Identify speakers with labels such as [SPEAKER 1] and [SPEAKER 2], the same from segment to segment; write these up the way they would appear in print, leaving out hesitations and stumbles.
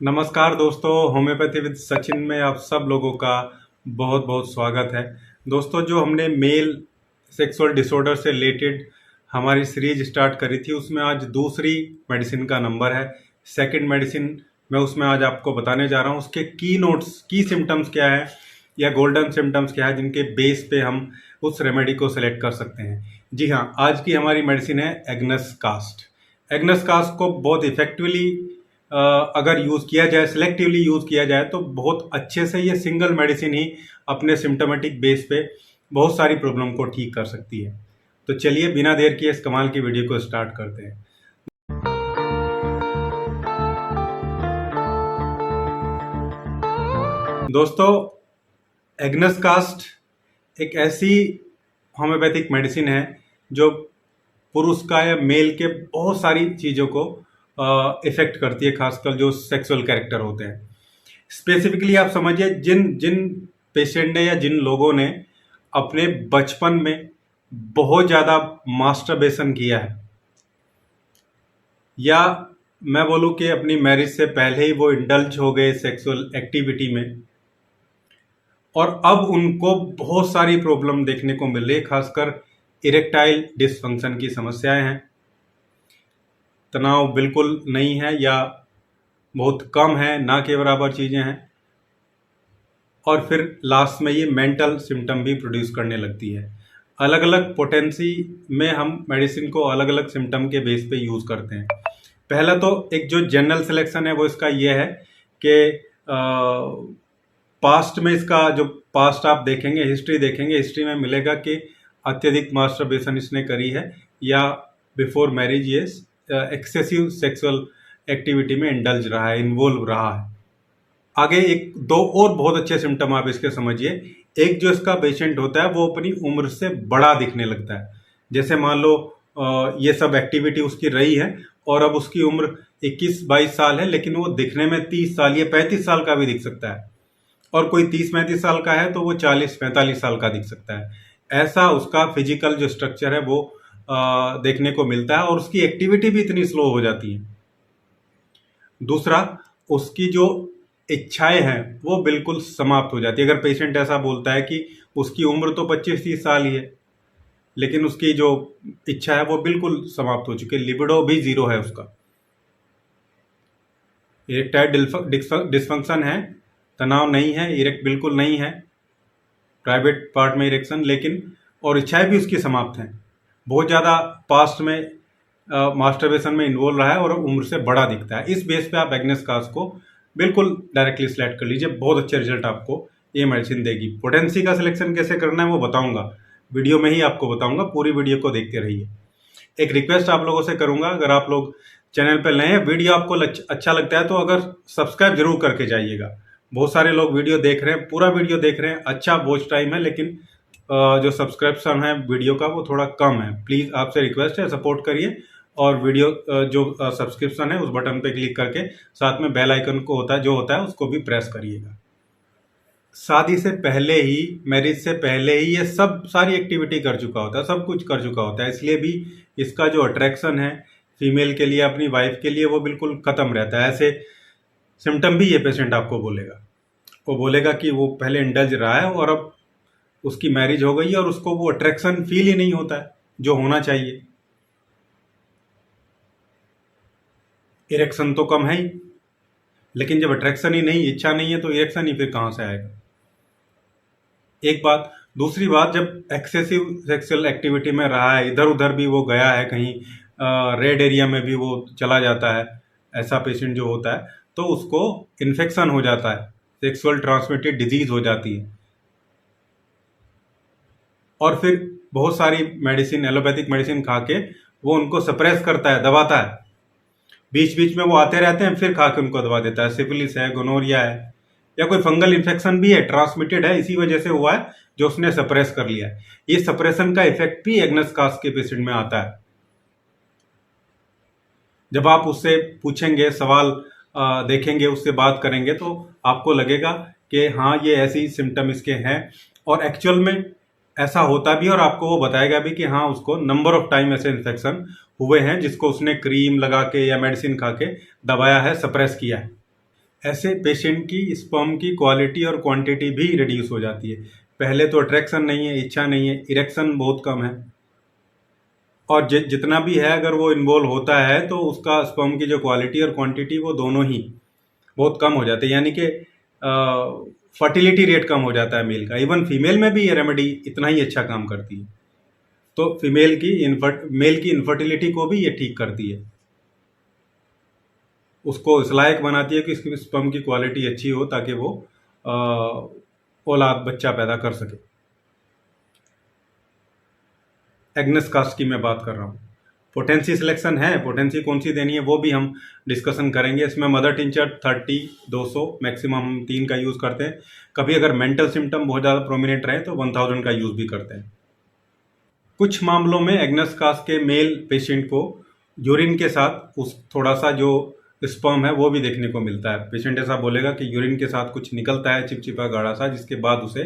[SPEAKER 1] नमस्कार दोस्तों, homeopathy with Sachin में आप सब लोगों का बहुत बहुत स्वागत है। दोस्तों, जो हमने मेल सेक्सुअल डिसऑर्डर से रिलेटेड हमारी सीरीज स्टार्ट करी थी, उसमें आज दूसरी मेडिसिन का नंबर है। सेकंड मेडिसिन मैं उसमें आज आपको बताने जा रहा हूँ। उसके की नोट्स, की सिम्टम्स क्या है या गोल्डन सिम्टम्स क्या है, जिनके बेस पे हम उस रेमेडी को सिलेक्ट कर सकते हैं। जी हाँ, आज की हमारी मेडिसिन है एग्नस कास्ट। एग्नस कास्ट को बहुत इफेक्टिवली अगर यूज़ किया जाए, सिलेक्टिवली यूज़ किया जाए, तो बहुत अच्छे से ये सिंगल मेडिसिन ही अपने सिम्टोमेटिक बेस पे बहुत सारी प्रॉब्लम को ठीक कर सकती है। तो चलिए बिना देर किए इस कमाल की वीडियो को स्टार्ट करते हैं। दोस्तों, एग्नस कास्ट एक ऐसी होम्योपैथिक मेडिसिन है जो पुरुष का या मेल के बहुत सारी चीज़ों को इफेक्ट करती है, खासकर जो सेक्सुअल कैरेक्टर होते हैं। स्पेसिफिकली आप समझिए, जिन जिन पेशेंट ने या जिन लोगों ने अपने बचपन में बहुत ज़्यादा मास्टरबेशन किया है, या मैं बोलूँ कि अपनी मैरिज से पहले ही वो इंडल्ज हो गए सेक्सुअल एक्टिविटी में, और अब उनको बहुत सारी प्रॉब्लम देखने को मिल रही है, खासकर इरेक्टाइल डिसफंक्शन की समस्याएं हैं। तनाव बिल्कुल नहीं है या बहुत कम है, ना के बराबर चीज़ें हैं। और फिर लास्ट में ये मेंटल सिम्टम भी प्रोड्यूस करने लगती है। अलग अलग पोटेंसी में हम मेडिसिन को अलग अलग सिम्टम के बेस पे यूज़ करते हैं। पहला तो एक जो जनरल सिलेक्शन है वो इसका ये है कि पास्ट में, इसका जो पास्ट आप देखेंगे, हिस्ट्री देखेंगे, हिस्ट्री में मिलेगा कि अत्यधिक मास्टरबेशन इसने करी है, या बिफोर मैरिज ये एक्सेसिव सेक्सुअल एक्टिविटी में इंडल्ज रहा है, इन्वॉल्व रहा है। आगे एक दो और बहुत अच्छे सिम्टम आप इसके समझिए। एक जो इसका पेशेंट होता है वो अपनी उम्र से बड़ा दिखने लगता है। जैसे मान लो ये सब एक्टिविटी उसकी रही है और अब उसकी उम्र 21-22 साल है, लेकिन वो दिखने में 30 साल या 35 साल का भी दिख सकता है। और कोई 30-35 साल का है तो वो 40-45 साल का दिख सकता है। ऐसा उसका फिजिकल जो स्ट्रक्चर है वो देखने को मिलता है, और उसकी एक्टिविटी भी इतनी स्लो हो जाती है। दूसरा, उसकी जो इच्छाएं हैं वो बिल्कुल समाप्त हो जाती है। अगर पेशेंट ऐसा बोलता है कि उसकी उम्र तो 25-30 साल ही है, लेकिन उसकी जो इच्छा है वो बिल्कुल समाप्त हो चुकी है, लिबिडो भी जीरो है उसका। इरेक्टाइल डिस्फंक्शन है, तनाव नहीं है, इरेक्ट बिल्कुल नहीं है, प्राइवेट पार्ट में इरेक्शन, लेकिन और इच्छाएं भी उसकी समाप्त हैं। बहुत ज़्यादा पास्ट में मास्टरबेशन में इन्वॉल्व रहा है और उम्र से बड़ा दिखता है। इस बेस पे आप एग्नेस कास्ट को बिल्कुल डायरेक्टली सिलेक्ट कर लीजिए, बहुत अच्छे रिजल्ट आपको ये मेडिसिन देगी। पोटेंसी का सिलेक्शन कैसे करना है वो बताऊंगा, वीडियो में ही आपको बताऊंगा, पूरी वीडियो को देखते रहिए। एक रिक्वेस्ट आप लोगों से करूंगा, अगर आप लोग चैनल पर नए हैं, वीडियो आपको अच्छा लगता है तो अगर सब्सक्राइब जरूर करके जाइएगा। बहुत सारे लोग वीडियो देख रहे हैं, पूरा वीडियो देख रहे हैं, अच्छा वॉच टाइम है, लेकिन जो सब्सक्रिप्शन है वीडियो का वो थोड़ा कम है। प्लीज़ आपसे रिक्वेस्ट है, सपोर्ट करिए, और वीडियो जो सब्सक्रिप्शन है उस बटन पे क्लिक करके साथ में बेल आइकन को होता है उसको भी प्रेस करिएगा। शादी से पहले ही, मैरिज से पहले ही ये सब सारी एक्टिविटी कर चुका होता है, सब कुछ कर चुका होता है, इसलिए भी इसका जो अट्रैक्शन है फीमेल के लिए, अपनी वाइफ के लिए, वो बिल्कुल ख़त्म रहता है। ऐसे सिम्टम भी ये पेशेंट आपको बोलेगा। वो बोलेगा कि वो पहले इंडल्ज रहा है और अब उसकी मैरिज हो गई है और उसको वो अट्रैक्शन फील ही नहीं होता है जो होना चाहिए। इरेक्शन तो कम है ही, लेकिन जब अट्रैक्शन ही नहीं, इच्छा नहीं है, तो इरेक्शन ही फिर कहाँ से आएगा। एक बात। दूसरी बात, जब एक्सेसिव सेक्सुअल एक्टिविटी में रहा है, इधर उधर भी वो गया है, कहीं रेड एरिया में भी वो चला जाता है, ऐसा पेशेंट जो होता है, तो उसको इन्फेक्शन हो जाता है, सेक्सुअल ट्रांसमिटेड डिजीज हो जाती है। और फिर बहुत सारी मेडिसिन, एलोपैथिक मेडिसिन खा के वो उनको सप्रेस करता है, दबाता है। बीच बीच में वो आते रहते हैं, फिर खा के उनको दबा देता है। सिफिलिस है, गोनोरिया है, या कोई फंगल इन्फेक्शन भी है, ट्रांसमिटेड है, इसी वजह से हुआ है जो उसने सप्रेस कर लिया है। ये सप्रेशन का इफेक्ट भी एग्नस कास्ट के पेशेंट में आता है। जब आप उससे पूछेंगे, सवाल देखेंगे, उससे बात करेंगे, तो आपको लगेगा कि हाँ, ये ऐसी सिम्टम इसके हैं, और एक्चुअल में ऐसा होता भी, और आपको वो बताएगा भी कि हाँ, उसको नंबर ऑफ टाइम ऐसे इन्फेक्शन हुए हैं जिसको उसने क्रीम लगा के या मेडिसिन खा के दबाया है, सप्रेस किया है। ऐसे पेशेंट की स्पर्म की क्वालिटी और क्वांटिटी भी रिड्यूस हो जाती है। पहले तो अट्रैक्शन नहीं है, इच्छा नहीं है, इरेक्शन बहुत कम है, और जितना भी है अगर वो इन्वॉल्व होता है तो उसका स्पर्म की जो क्वालिटी और क्वांटिटी वो दोनों ही बहुत कम हो जाते हैं, यानी कि फर्टिलिटी रेट कम हो जाता है मेल का। इवन फीमेल में भी ये रेमेडी इतना ही अच्छा काम करती है। तो मेल की इनफर्टिलिटी को भी ये ठीक करती है, उसको इस लायक बनाती है कि इसकी स्पर्म की क्वालिटी अच्छी हो ताकि वो औलाद बच्चा पैदा कर सके। एग्नेस कास्ट की मैं बात कर रहा हूँ। पोटेंसी सिलेक्शन है, पोटेंसी कौन सी देनी है वो भी हम डिस्कशन करेंगे। इसमें मदर टिंचर 30, 200 मैक्सिमम हम 3 का यूज़ करते हैं। कभी अगर मेंटल सिम्टम बहुत ज़्यादा प्रोमिनेंट रहे तो 1000 का यूज़ भी करते हैं। कुछ मामलों में एग्नेस कास्ट के मेल पेशेंट को यूरिन के साथ उस थोड़ा सा जो स्पर्म है वो भी देखने को मिलता है। पेशेंट ऐसा बोलेगा कि यूरिन के साथ कुछ निकलता है चिपचिपा गाढ़ा सा, जिसके बाद उसे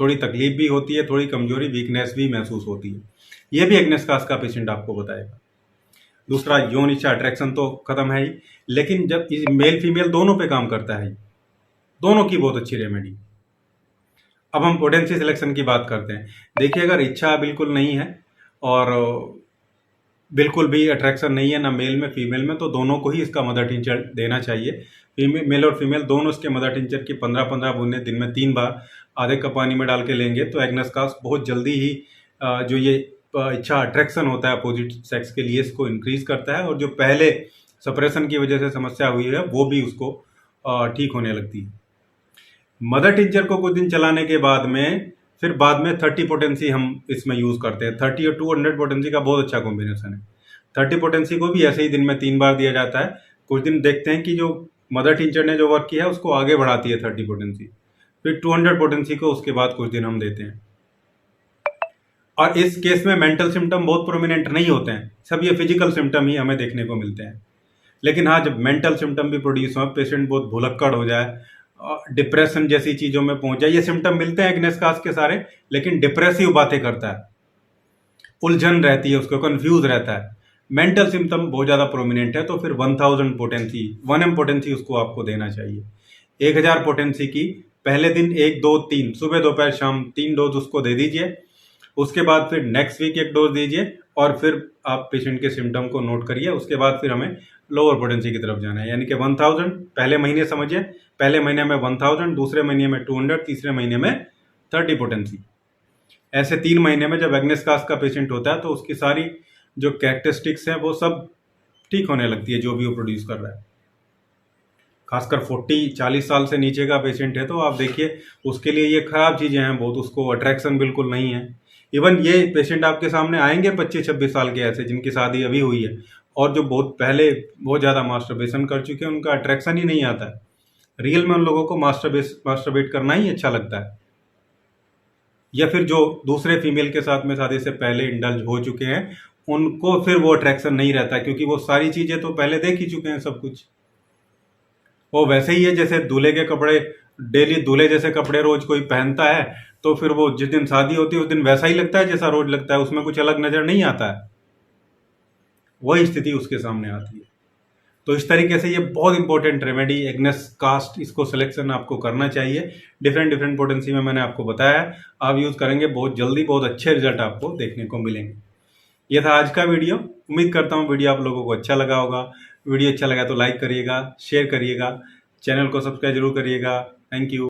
[SPEAKER 1] थोड़ी तकलीफ भी होती है, थोड़ी कमजोरी वीकनेस भी महसूस होती है। ये भी एग्नेस कास्ट का पेशेंट आपको बताएगा। दूसरा, यौन इच्छा अट्रैक्शन तो खत्म है ही, लेकिन जब मेल फीमेल दोनों पे काम करता है, दोनों की बहुत अच्छी रेमेडी। अब हम पोटेंसी सिलेक्शन की बात करते हैं। देखिए, अगर इच्छा बिल्कुल नहीं है और बिल्कुल भी अट्रैक्शन नहीं है ना मेल में फीमेल में, तो दोनों को ही इसका मदर टिंचर देना चाहिए। मेल और फीमेल दोनों इसके मदर टिंचर की 15-15 बूंदें दिन में 3 बार आधे कप पानी में डाल के लेंगे तो एग्नेस कास्ट बहुत जल्दी ही जो ये इच्छा अट्रैक्शन होता है अपोजिट सेक्स के लिए, इसको इंक्रीज करता है, और जो पहले सप्रेशन की वजह से समस्या हुई है वो भी उसको ठीक होने लगती है। मदर टिंचर को कुछ दिन चलाने के बाद में फिर बाद में 30 पोटेंसी हम इसमें यूज़ करते हैं। 30 और 200 पोटेंसी का बहुत अच्छा कॉम्बिनेशन है। 30 पोटेंसी को भी ऐसे ही दिन में 3 बार दिया जाता है। कुछ दिन देखते हैं कि जो मदर टिंचर ने जो वर्क किया है उसको आगे बढ़ाती है 30 पोटेंसी, फिर 200 पोटेंसी को उसके बाद कुछ दिन हम देते हैं। और इस केस में मेंटल सिम्टम बहुत प्रोमिनेंट नहीं होते हैं, सब ये फिजिकल सिम्टम ही हमें देखने को मिलते हैं। लेकिन हाँ, जब मेंटल सिम्टम भी प्रोड्यूस हो, पेशेंट बहुत भुलक्कड़ हो जाए, डिप्रेशन जैसी चीज़ों में पहुंच जाए, ये सिम्टम मिलते हैं एग्नेस कास्ट के सारे, लेकिन डिप्रेसिव बातें करता है, उलझन रहती है, उसको कंफ्यूज रहता है, मेंटल सिम्टम बहुत ज़्यादा प्रोमिनेंट है, तो फिर 1000 पोटेंसी 1M पोटेंसी उसको आपको देना चाहिए। 1000 पोटेंसी की पहले दिन 1, 2, 3 सुबह दोपहर शाम 3 डोज उसको दे दीजिए। उसके बाद फिर नेक्स्ट वीक 1 डोज दीजिए, और फिर आप पेशेंट के सिम्टम को नोट करिए। उसके बाद फिर हमें लोअर पोटेंसी की तरफ जाना है, यानी कि 1000 पहले महीने समझिए, पहले महीने में 1000, दूसरे महीने में 200, तीसरे महीने में 30 पोटेंसी। ऐसे 3 महीने में जब एग्नेस कास्ट का पेशेंट होता है तो उसकी सारी जो कैरेक्टरिस्टिक्स हैं वो सब ठीक होने लगती है, जो भी वो प्रोड्यूस कर रहा है। खासकर 40-40 साल से नीचे का पेशेंट है तो आप देखिए उसके लिए ये खराब चीज़ें हैं बहुत, उसको अट्रैक्शन बिल्कुल नहीं है। इवन ये पेशेंट आपके सामने आएंगे 25-26 साल के ऐसे जिनकी शादी अभी हुई है और जो बहुत पहले बहुत ज़्यादा मास्टरबेशन कर चुके हैं, उनका अट्रैक्शन ही नहीं आता है। रियल में उन लोगों को मास्टरबेट करना ही अच्छा लगता है, या फिर जो दूसरे फीमेल के साथ में शादी से पहले इंडल्ज हो चुके हैं उनको फिर वो अट्रैक्शन नहीं रहता, क्योंकि वो सारी चीज़ें तो पहले देख ही चुके हैं सब कुछ। वो वैसे ही है जैसे दूल्हे के कपड़े, डेली दूल्हे जैसे कपड़े रोज कोई पहनता है तो फिर वो जिस दिन शादी होती है उस दिन वैसा ही लगता है जैसा रोज लगता है, उसमें कुछ अलग नजर नहीं आता है। वही स्थिति उसके सामने आती है। तो इस तरीके से ये बहुत इंपॉर्टेंट रेमेडी एग्नेस कास्ट, इसको सिलेक्शन आपको करना चाहिए। डिफरेंट डिफरेंट पोटेंसी में मैंने आपको बताया है, आप यूज़ करेंगे बहुत जल्दी बहुत अच्छे रिजल्ट आपको देखने को मिलेंगे। ये था आज का वीडियो। उम्मीद करता हूँ वीडियो आप लोगों को अच्छा लगा होगा। वीडियो अच्छा लगा तो लाइक करिएगा, शेयर करिएगा, चैनल को सब्सक्राइब जरूर करिएगा। Thank you.